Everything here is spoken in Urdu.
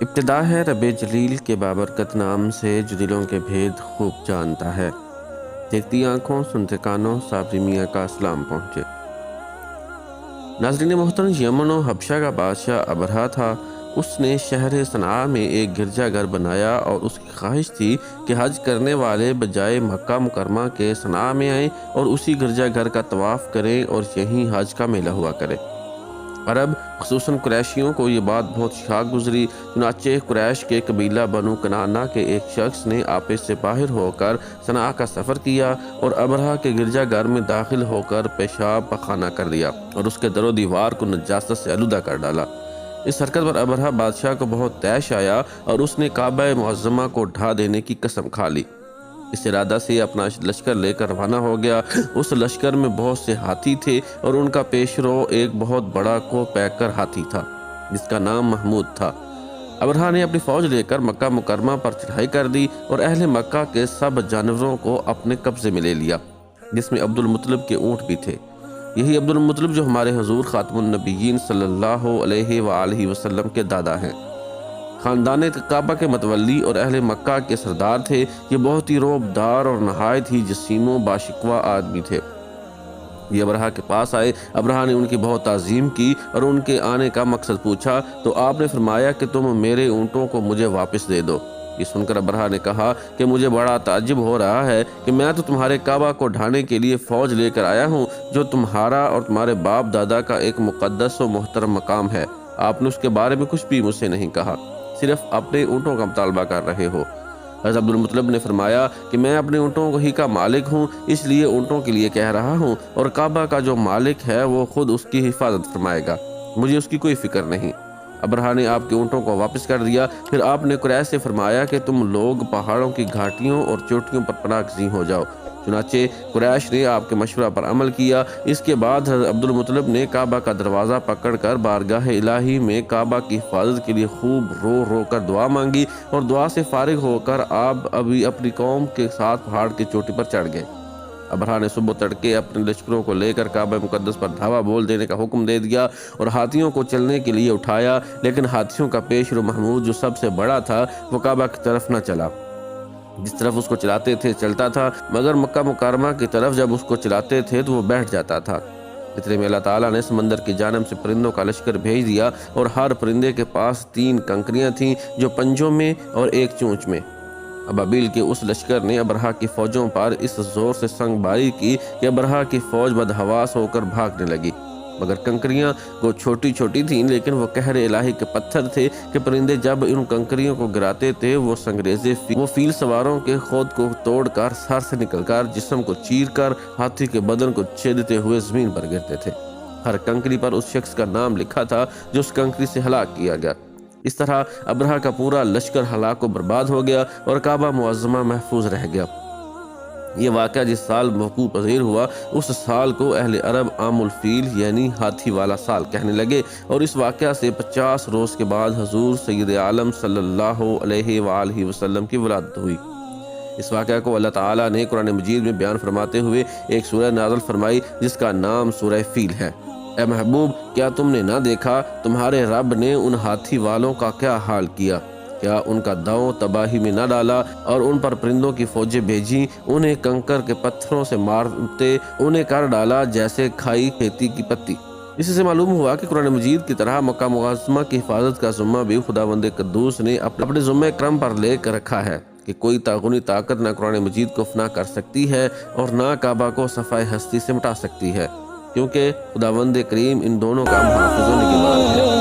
ابتدا ہے رب جلیل کے بابرکت نام سے جو دلوں کے بھید خوب جانتا ہے۔ دیکھتی آنکھوں سنتے کانوں صابری میاں کا اسلام پہنچے۔ ناظرین محترم، یمن و حبشہ کا بادشاہ ابرہہ تھا۔ اس نے شہر صنعاء میں ایک گرجا گھر بنایا اور اس کی خواہش تھی کہ حج کرنے والے بجائے مکہ مکرمہ کے صنعاء میں آئیں اور اسی گرجا گھر کا طواف کریں اور یہیں حج کا میلہ ہوا کرے۔ عرب خصوصاً قریشیوں کو یہ بات بہت شاق گزری، چنانچہ قریش کے قبیلہ بنو کنانہ کے ایک شخص نے آپس سے باہر ہو کر صنعاء کا سفر کیا اور ابرہہ کے گرجا گھر میں داخل ہو کر پیشاب پخانہ کر دیا اور اس کے در و دیوار کو نجاست سے آلودہ کر ڈالا۔ اس حرکت پر ابرہہ بادشاہ کو بہت طیش آیا اور اس نے کعبہ معظمہ کو ڈھا دینے کی قسم کھا لی۔ اس ارادہ سے اپنا لشکر لے کر روانہ ہو گیا۔ اس لشکر میں بہت سے ہاتھی تھے اور ان کا پیشرو ایک بہت بڑا کوہ پیکر ہاتھی تھا جس کا نام محمود تھا۔ ابرہہ نے اپنی فوج لے کر مکہ مکرمہ پر چڑھائی کر دی اور اہل مکہ کے سب جانوروں کو اپنے قبضے میں لے لیا، جس میں عبد المطلب کے اونٹ بھی تھے۔ یہی عبد المطلب جو ہمارے حضور خاتم النبیین صلی اللہ علیہ وآلہ وسلم کے دادا ہیں، خاندان کعبہ کے متولی اور اہل مکہ کے سردار تھے۔ یہ بہت ہی رعبدار اور نہایت ہی جسیم و باشکوہ آدمی تھے۔ یہ ابرہہ کے پاس آئے۔ ابرہہ نے ان کی بہت تعظیم کی اور ان کے آنے کا مقصد پوچھا تو آپ نے فرمایا کہ تم میرے اونٹوں کو مجھے واپس دے دو۔ یہ سن کر ابرہہ نے کہا کہ مجھے بڑا تعجب ہو رہا ہے کہ میں تو تمہارے کعبہ کو ڈھانے کے لیے فوج لے کر آیا ہوں جو تمہارا اور تمہارے باپ دادا کا ایک مقدس و محترم مقام ہے۔ آپ نے اس کے بارے میں کچھ بھی مجھ سے نہیں کہا، صرف اپنے اونٹوں کا مطالبہ کر رہے ہو۔ حضرت عبد المطلب نے فرمایا کہ میں اپنے اونٹوں ہی کا مالک ہوں، اس لیے اونٹوں کے لیے کہہ رہا ہوں، اور کعبہ کا جو مالک ہے وہ خود اس کی حفاظت فرمائے گا، مجھے اس کی کوئی فکر نہیں۔ ابرہہ نے آپ کے اونٹوں کو واپس کر دیا۔ پھر آپ نے قریش سے فرمایا کہ تم لوگ پہاڑوں کی گھاٹیوں اور چوٹیوں پر پناہ گزین ہو جاؤ۔ چنانچہ قریش نے آپ کے مشورہ پر عمل کیا۔ اس کے بعد حضرت عبد المطلب نے کعبہ کا دروازہ پکڑ کر بارگاہ الہی میں کعبہ کی حفاظت کے لیے خوب رو رو کر دعا مانگی اور دعا سے فارغ ہو کر آپ ابھی اپنی قوم کے ساتھ پہاڑ کی چوٹی پر چڑھ گئے۔ ابرہہ نے صبح تڑکے اپنے لشکروں کو لے کر کعبہ مقدس پر دھاوا بول دینے کا حکم دے دیا اور ہاتھیوں کو چلنے کے لیے اٹھایا، لیکن ہاتھیوں کا پیشرو محمود جو سب سے بڑا تھا وہ کعبہ کی طرف نہ چلا۔ جس طرف اس کو چلاتے تھے چلتا تھا، مگر مکہ مکرمہ کی طرف جب اس کو چلاتے تھے تو وہ بیٹھ جاتا تھا۔ اتنے میں اللہ تعالیٰ نے سمندر کی جانب سے پرندوں کا لشکر بھیج دیا اور ہر پرندے کے پاس 3 کنکریاں تھیں، جو پنجوں میں اور ایک چونچ میں۔ ابابیل کے اس لشکر نے ابرہہ کی فوجوں پر اس زور سے سنگ باری کی کہ ابرہہ کی فوج بدحواس ہو کر بھاگنے لگی، مگر کنکریاں کو چھوٹی چھوٹی تھیں، لیکن وہ قہر الہی کے پتھر تھے کہ پرندے جب ان کنکریوں کو گراتے تھے وہ سنگریزے وہ فیل سواروں کے خود کو توڑ کر سر سے نکل کر جسم کو چیر کر ہاتھی کے بدن کو چھیدتے ہوئے زمین پر گرتے تھے۔ ہر کنکری پر اس شخص کا نام لکھا تھا جو اس کنکری سے ہلاک کیا گیا۔ اس طرح ابرہہ کا پورا لشکر ہلاک و برباد ہو گیا اور کعبہ معظمہ محفوظ رہ گیا۔ یہ واقعہ جس سال وقوع پذیر ہوا اس سال کو اہل عرب عام الفیل یعنی ہاتھی والا سال کہنے لگے، اور اس واقعہ سے 50 روز کے بعد حضور سید عالم صلی اللہ علیہ وآلہ وسلم کی ولادت ہوئی۔ اس واقعہ کو اللہ تعالیٰ نے قرآن مجید میں بیان فرماتے ہوئے ایک سورہ نازل فرمائی جس کا نام سورہ فیل ہے۔ اے محبوب، کیا تم نے نہ دیکھا تمہارے رب نے ان ہاتھی والوں کا کیا حال کیا؟ کیا ان کا داؤں تباہی میں نہ ڈالا اور ان پر پرندوں کی فوجیں بھیجیں، انہیں کنکر کے پتھروں سے مارتے انہیں کر ڈالا جیسے کھائی کھیتی کی پتی۔ اس سے معلوم ہوا کہ قرآن مجید کی طرح مکہ معظمہ کی حفاظت کا ذمہ بھی خداوند قدوس نے اپنے ذمہ کرم پر لے کر رکھا ہے کہ کوئی تعاونی طاقت نہ قرآن مجید کو فنا کر سکتی ہے اور نہ کعبہ کو صفائے ہستی سے مٹا سکتی ہے، کیونکہ خداوند کریم ان دونوں کا محافظ و نگہبان ہے۔